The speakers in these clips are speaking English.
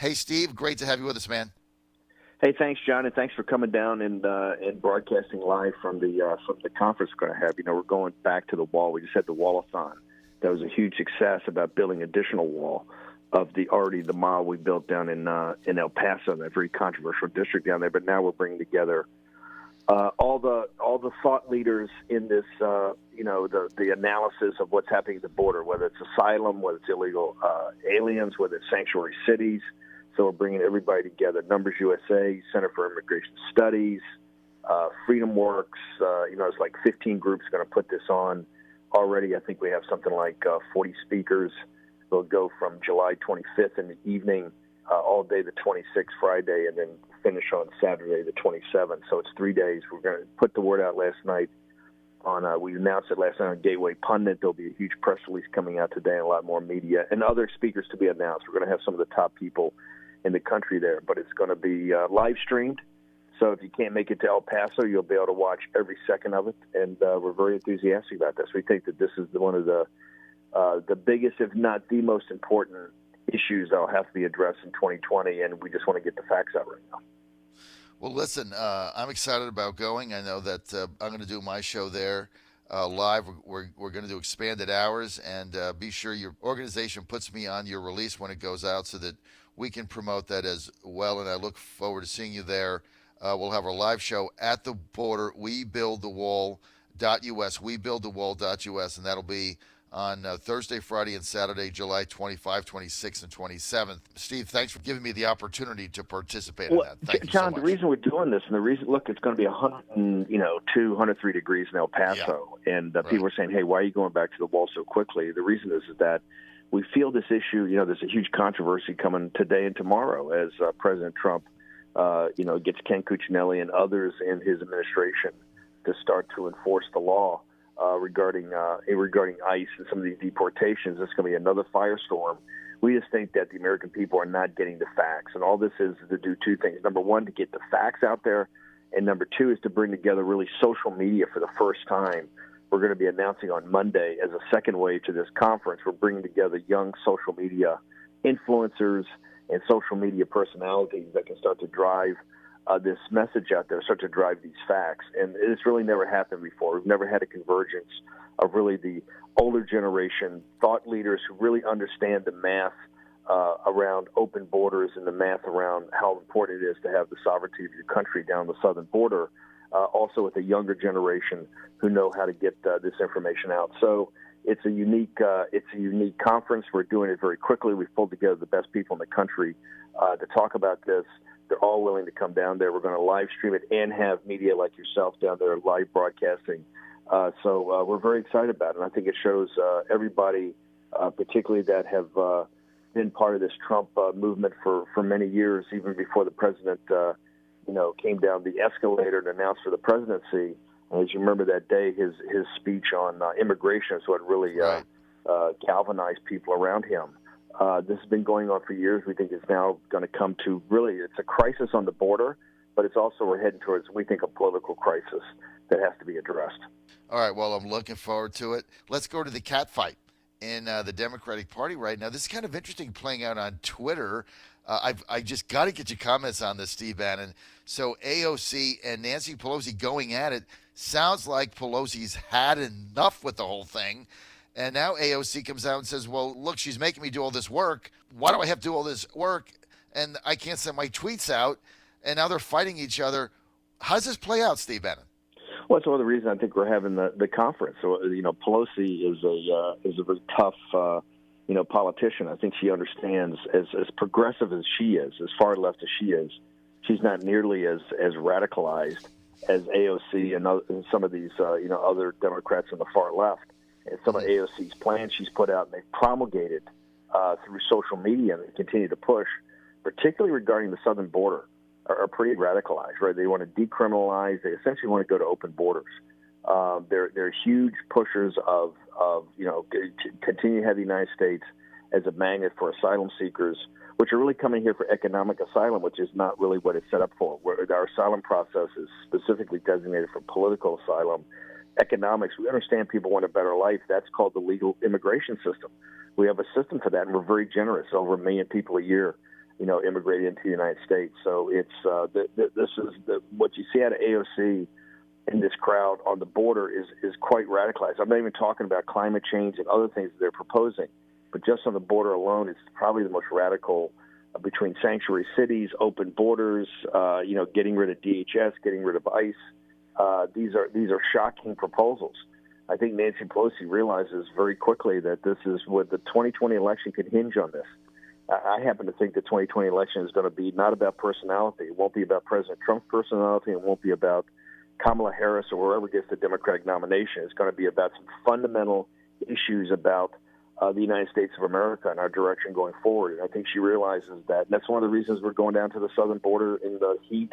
Hey, Steve, great to have you with us, man. Hey, thanks, John, and thanks for coming down and broadcasting live from the conference we're going to have. You know, we're going back to the wall. We just had the Wallathon. That was a huge success about building additional wall of the mile we built down in El Paso, that very controversial district down there. But now we're bringing together all the thought leaders in this, the analysis of what's happening at the border, whether it's asylum, whether it's illegal aliens, whether it's sanctuary cities. So we're bringing everybody together. Numbers USA, Center for Immigration Studies, Freedom Works. It's like 15 groups going to put this on already. I think we have something like 40 speakers. They'll go from July 25th in the evening, all day the 26th, Friday, and then finish on Saturday the 27th. So it's 3 days. We're going to put the word out last night. We announced it last night on Gateway Pundit. There'll be a huge press release coming out today and a lot more media and other speakers to be announced. We're going to have some of the top people in the country there, but it's going to be live streamed. So if you can't make it to El Paso, you'll be able to watch every second of it, and we're very enthusiastic about this. We think that this is one of the biggest, if not the most important issues that will have to be addressed in 2020, and we just want to get the facts out right now. Well, listen, I'm excited about going. I know that I'm going to do my show there live. We're going to do expanded hours, and be sure your organization puts me on your release when it goes out so that we can promote that as well, and I look forward to seeing you there. We'll have our live show at the border, webuildthewall.us, webuildthewall.us, and that'll be on Thursday, Friday, and Saturday, July 25, 26, and 27th. Steve, thanks for giving me the opportunity to participate in that. Thank you John, so much. The reason we're doing this, and the reason, look, it's going to be 102, 103 degrees in El Paso, and people are saying, hey, why are you going back to the wall so quickly? The reason is that we feel this issue, there's a huge controversy coming today and tomorrow as President Trump, gets Ken Cuccinelli and others in his administration to start to enforce the law regarding ICE and some of these deportations. It's going to be another firestorm. We just think that the American people are not getting the facts, and all this is to do two things. Number one, to get the facts out there, and number two is to bring together really social media for the first time. We're going to be announcing on Monday as a second wave to this conference. We're bringing together young social media influencers and social media personalities that can start to drive this message out there, start to drive these facts. And it's really never happened before. We've never had a convergence of really the older generation thought leaders who really understand the math around open borders and the math around how important it is to have the sovereignty of your country down the southern border. Also with a younger generation who know how to get this information out. So it's a unique conference. We're doing it very quickly. We've pulled together the best people in the country to talk about this. They're all willing to come down there. We're going to live stream it and have media like yourself down there live broadcasting. So we're very excited about it. And I think it shows everybody, particularly that have been part of this Trump movement for many years, even before the president came down the escalator and announced for the presidency. And as you remember that day, his speech on immigration is what really galvanized people around him. This has been going on for years. We think it's now going to come to really, it's a crisis on the border, but it's also we're heading towards, we think, a political crisis that has to be addressed. All right, well, I'm looking forward to it. Let's go to the cat fight in the Democratic Party right now. This is kind of interesting playing out on Twitter. I just got to get your comments on this, Steve Bannon. So AOC and Nancy Pelosi going at it. Sounds like Pelosi's had enough with the whole thing. And now AOC comes out and says, well, look, she's making me do all this work. Why do I have to do all this work? And I can't send my tweets out. And now they're fighting each other. How does this play out, Steve Bannon? Well, that's one of the reasons I think we're having the conference. So, Pelosi is a very tough, politician. I think she understands, as progressive as she is, as far left as she is, she's not nearly as radicalized as AOC and some of these, other Democrats on the far left. And some of AOC's plans she's put out and they've promulgated through social media and they continue to push, particularly regarding the southern border, are pretty radicalized, right? They want to decriminalize. They essentially want to go to open borders. They're huge pushers of continue to have the United States as a magnet for asylum seekers, which are really coming here for economic asylum, which is not really what it's set up for. Where our asylum process is specifically designated for political asylum. Economics, we understand people want a better life. That's called the legal immigration system. We have a system for that, and we're very generous. Over 1 million people a year immigrated into the United States. So it's this is what you see out of AOC in this crowd on the border is quite radicalized. I'm not even talking about climate change and other things that they're proposing, but just on the border alone, it's probably the most radical between sanctuary cities, open borders, getting rid of DHS, getting rid of ICE. These are shocking proposals. I think Nancy Pelosi realizes very quickly that this is what the 2020 election could hinge on this. I happen to think the 2020 election is going to be not about personality. It won't be about President Trump's personality. It won't be about Kamala Harris or whoever gets the Democratic nomination. It's going to be about some fundamental issues about the United States of America and our direction going forward. And I think she realizes that. And that's one of the reasons we're going down to the southern border in the heat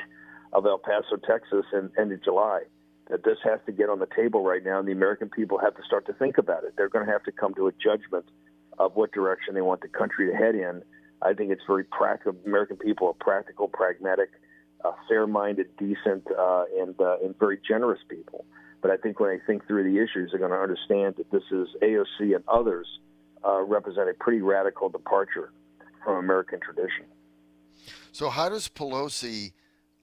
of El Paso, Texas, in end of July. That this has to get on the table right now, and the American people have to start to think about it. They're going to have to come to a judgment of what direction they want the country to head in. I think it's very practical. American people are practical, pragmatic, fair-minded, decent, and very generous people. But I think when they think through the issues, they're going to understand that this is AOC and others represent a pretty radical departure from American tradition. So how does Pelosi,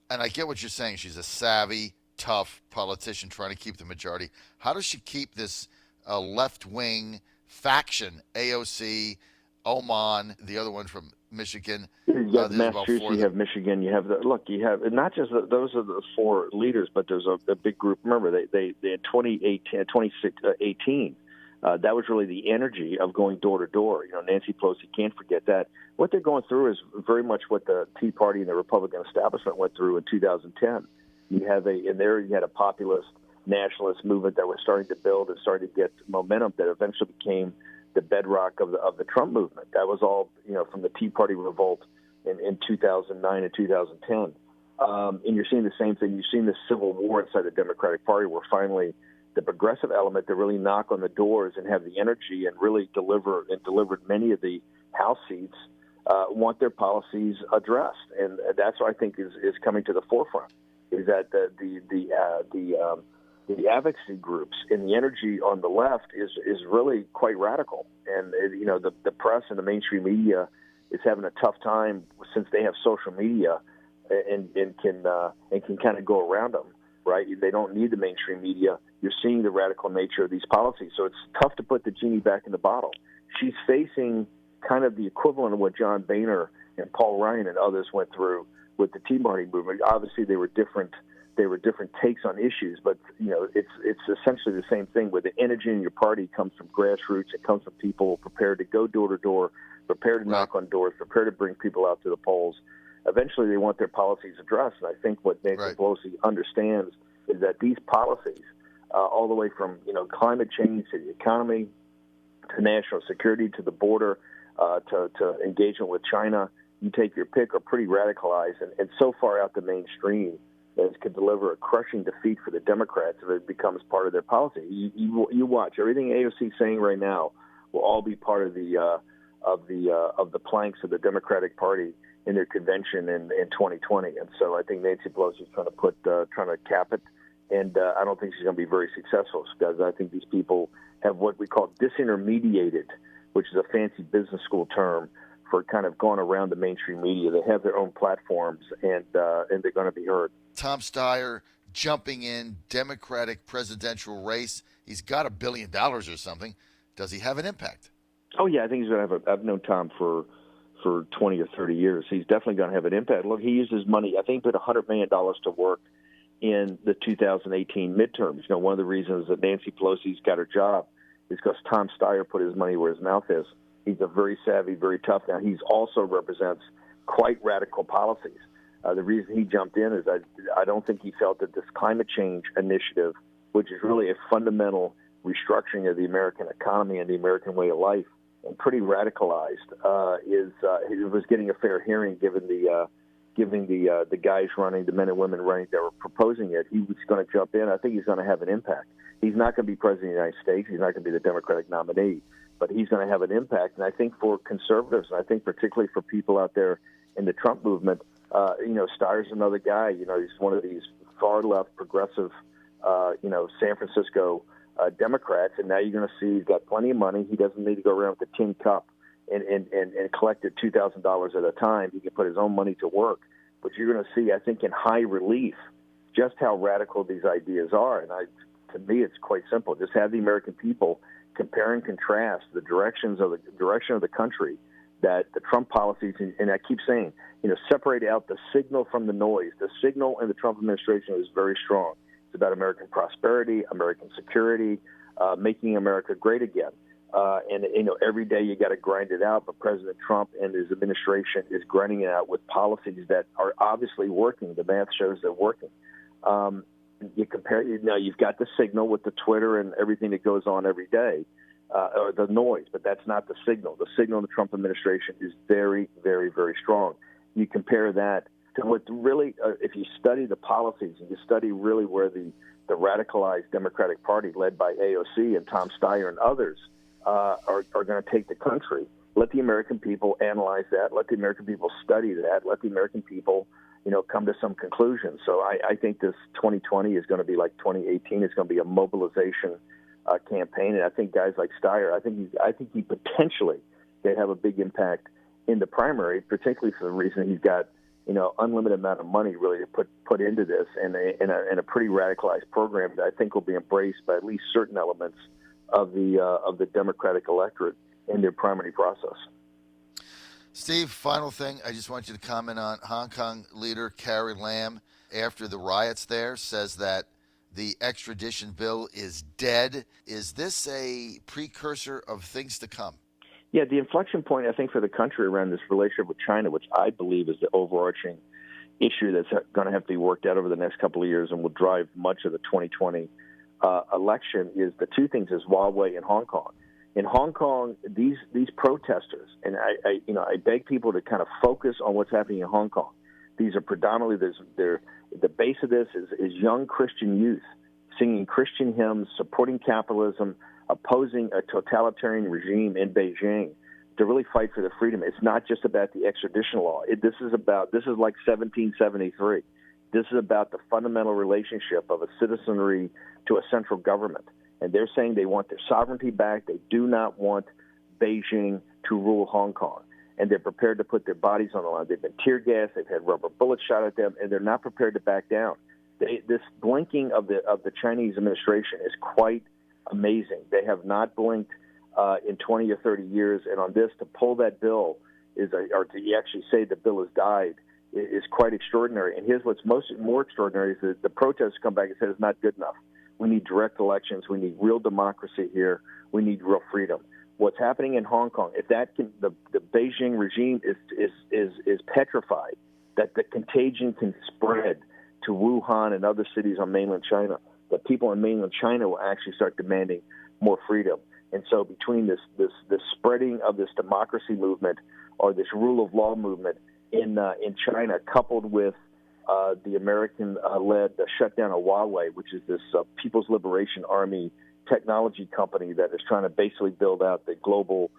and I get what you're saying, she's a savvy, tough politician trying to keep the majority. How does she keep this left-wing faction, AOC, Oman, the other one from Michigan? You have Massachusetts, you have Michigan, you have you have not just those are the four leaders, but there's a big group. Remember, they in 2018, that was really the energy of going door to door. Nancy Pelosi can't forget that. What they're going through is very much what the Tea Party and the Republican establishment went through in 2010. You had a populist nationalist movement that was starting to build and starting to get momentum that eventually became the bedrock of the Trump movement. That was all from the Tea Party revolt in 2009 and 2010. And you're seeing the same thing. You've seen this civil war inside the Democratic Party where finally the progressive element that really knock on the doors and have the energy and really delivered many of the House seats want their policies addressed. And that's what I think is coming to the forefront, is that the advocacy groups and the energy on the left is really quite radical. And, the press and the mainstream media is having a tough time since they have social media and can kind of go around them, right? They don't need the mainstream media. You're seeing the radical nature of these policies. So it's tough to put the genie back in the bottle. She's facing kind of the equivalent of what John Boehner and Paul Ryan and others went through with the Tea Party movement. Obviously, they were different takes on issues, but it's essentially the same thing. Where the energy in your party comes from grassroots, it comes from people prepared to go door to door, prepared to knock on doors, prepared to bring people out to the polls. Eventually, they want their policies addressed, and I think what Nancy Pelosi understands is that these policies, all the way from climate change to the economy, to national security, to the border, to engagement with China, you take your pick, are pretty radicalized and so far out the mainstream that it could deliver a crushing defeat for the Democrats if it becomes part of their policy. You watch everything AOC is saying right now will all be part of the planks of the Democratic Party in their convention in 2020. And so I think Nancy Pelosi is trying to cap it, and I don't think she's going to be very successful because I think these people have what we call disintermediated, which is a fancy business school term for kind of going around the mainstream media. They have their own platforms, and they're going to be heard. Tom Steyer jumping in, Democratic presidential race. He's got $1 billion or something. Does he have an impact? Oh, yeah, I think he's going to have I've known Tom for 20 or 30 years. He's definitely going to have an impact. Look, he uses money. I think he put $100 million to work in the 2018 midterms. One of the reasons that Nancy Pelosi's got her job is because Tom Steyer put his money where his mouth is. He's a very savvy, very tough. Now, he also represents quite radical policies. The reason he jumped in is I don't think he felt that this climate change initiative, which is really a fundamental restructuring of the American economy and the American way of life, and pretty radicalized, it was getting a fair hearing given the guys running, the men and women running that were proposing it. He was going to jump in. I think he's going to have an impact. He's not going to be president of the United States. He's not going to be the Democratic nominee, but he's going to have an impact. And I think for conservatives, and I think particularly for people out there in the Trump movement, Steyer's another guy. He's one of these far left progressive, San Francisco Democrats. And now you're going to see he's got plenty of money. He doesn't need to go around with a tin cup. and collected $2,000 at a time. He can put his own money to work. But you're going to see, I think, in high relief, just how radical these ideas are. And to me, it's quite simple. Just have the American people compare and contrast the direction of the country that the Trump policies, and I keep saying, separate out the signal from the noise. The signal in the Trump administration is very strong. It's about American prosperity, American security, making America great again. And every day you got to grind it out, but President Trump and his administration is grinding it out with policies that are obviously working. The math shows they're working. You compare, you've got the signal with the Twitter and everything that goes on every day, or the noise, but that's not the signal. The signal in the Trump administration is very, very, very strong. You compare that to what really, if you study the policies and you study really where the radicalized Democratic Party led by AOC and Tom Steyer and others are going to take the country. Let the American people analyze that. Let the American people study that. Let the American people, come to some conclusions. So I think this 2020 is going to be like 2018. It's going to be a mobilization campaign, and I think guys like Steyer, I think he potentially could have a big impact in the primary, particularly for the reason he's got unlimited amount of money really to put into this, and a pretty radicalized program that I think will be embraced by at least certain elements of the Democratic electorate in their primary process. Steve, final thing, I just want you to comment on Hong Kong leader Carrie Lam, after the riots there, says that the extradition bill is dead. Is this a precursor of things to come? Yeah, the inflection point, I think, for the country around this relationship with China, which I believe is the overarching issue that's going to have to be worked out over the next couple of years and will drive much of the 2020 election, is the two things: is Huawei and Hong Kong. In Hong Kong, these protesters, and I beg people to kind of focus on what's happening in Hong Kong. These are predominantly, the base of this is young Christian youth singing Christian hymns, supporting capitalism, opposing a totalitarian regime in Beijing to really fight for their freedom. It's not just about the extradition law. This is like 1773. This is about the fundamental relationship of a citizenry to a central government. And they're saying they want their sovereignty back. They do not want Beijing to rule Hong Kong. And they're prepared to put their bodies on the line. They've been tear gassed. They've had rubber bullets shot at them, and they're not prepared to back down. This blinking of the Chinese administration is quite amazing. They have not blinked in 20 or 30 years, and on this, to pull that bill or to actually say the bill has died is quite extraordinary. And here's what's more extraordinary is that the protests come back and say it's not good enough. We need direct elections. We need real democracy here. We need real freedom. What's happening in Hong Kong, if that the Beijing regime is petrified that the contagion can spread to Wuhan and other cities on mainland China, that people in mainland China will actually start demanding more freedom. And so between this spreading of this democracy movement or this rule of law movement in China, coupled with the American-led shutdown of Huawei, which is this People's Liberation Army technology company that is trying to basically build out the global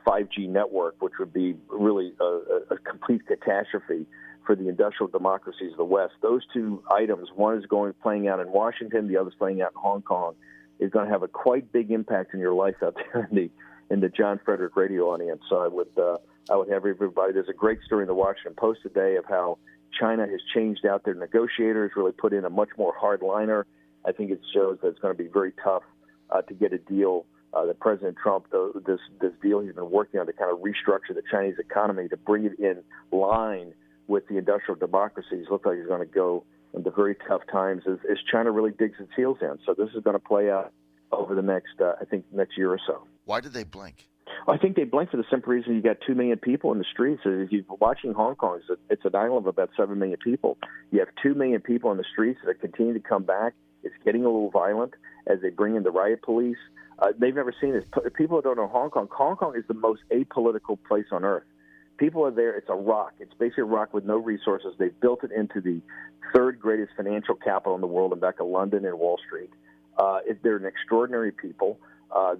5G network, which would be really a complete catastrophe for the industrial democracies of the West. Those two items, one is playing out in Washington, the other is playing out in Hong Kong, is going to have a quite big impact in your life out there in the John Fredericks Radio audience. So I would have everybody. There's a great story in the Washington Post today of how China has changed out their negotiators, really put in a much more hardliner. I think it shows that it's going to be very tough to get a deal. That President Trump, this deal he's been working on to kind of restructure the Chinese economy to bring it in line with the industrial democracies, looks like he's going to go into very tough times as China really digs its heels in. So this is going to play out over the next year or so. Why did they blink? I think they blink for the simple reason you got 2 million people in the streets. If you're watching Hong Kong, it's an island of about 7 million people. You have 2 million people in the streets that continue to come back. It's getting a little violent as they bring in the riot police. They've never seen this. People who don't know Hong Kong is the most apolitical place on earth. People are there. It's a rock. It's basically a rock with no resources. They've built it into the third greatest financial capital in the world, in back of London and Wall Street. They're an extraordinary people. All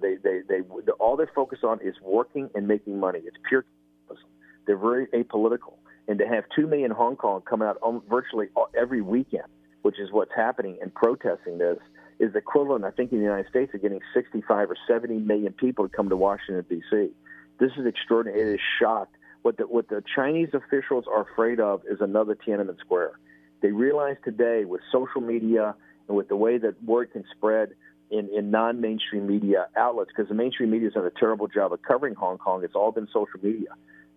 they're focused on is working and making money. It's pure capitalism. They're very apolitical. And to have 2 million Hong Kong come out virtually every weekend, which is what's happening, and protesting this, is the equivalent, I think, in the United States of getting 65 or 70 million people to come to Washington, D.C. This is extraordinary. It is shocked. What the Chinese officials are afraid of is another Tiananmen Square. They realize today with social media and with the way that word can spread in non-mainstream media outlets, because the mainstream media has done a terrible job of covering Hong Kong. It's all been social media.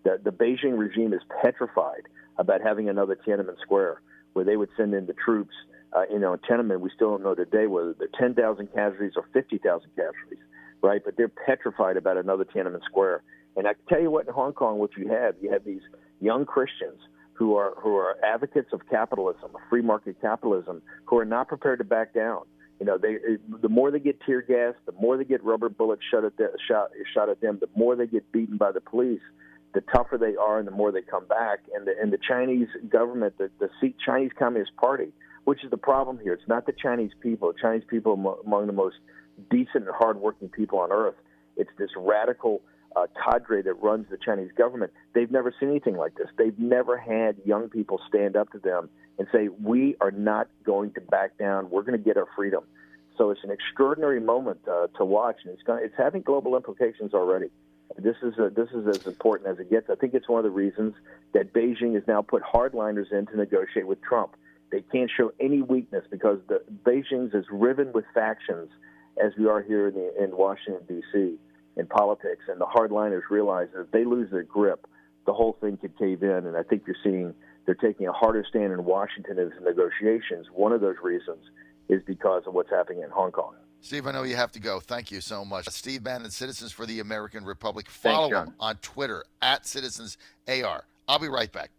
The Beijing regime is petrified about having another Tiananmen Square where they would send in the troops. In Tiananmen, we still don't know today whether they're 10,000 casualties or 50,000 casualties, right? But they're petrified about another Tiananmen Square. And I can tell you what, in Hong Kong, what you have these young Christians who are advocates of capitalism, of free market capitalism, who are not prepared to back down. The more they get tear gassed, the more they get rubber bullets shot at them, the more they get beaten by the police, the tougher they are, and the more they come back. And the Chinese government, the Chinese Communist Party, which is the problem here. It's not the Chinese people. Chinese people are among the most decent and hardworking people on earth. It's this radical cadre that runs the Chinese government. They've never seen anything like this. They've never had young people stand up to them and say, we are not going to back down. We're going to get our freedom. So it's an extraordinary moment to watch, and it's having global implications already. This is as important as it gets. I think it's one of the reasons that Beijing has now put hardliners in to negotiate with Trump. They can't show any weakness because Beijing's as riven with factions as we are here in Washington, D.C., in politics, and the hardliners realize that if they lose their grip, the whole thing could cave in, and I think you're seeing they're taking a harder stand in Washington as negotiations. One of those reasons is because of what's happening in Hong Kong. Steve, I know you have to go. Thank you so much. Steve Bannon, Citizens for the American Republic. Follow him on Twitter, @CitizensAR. I'll be right back.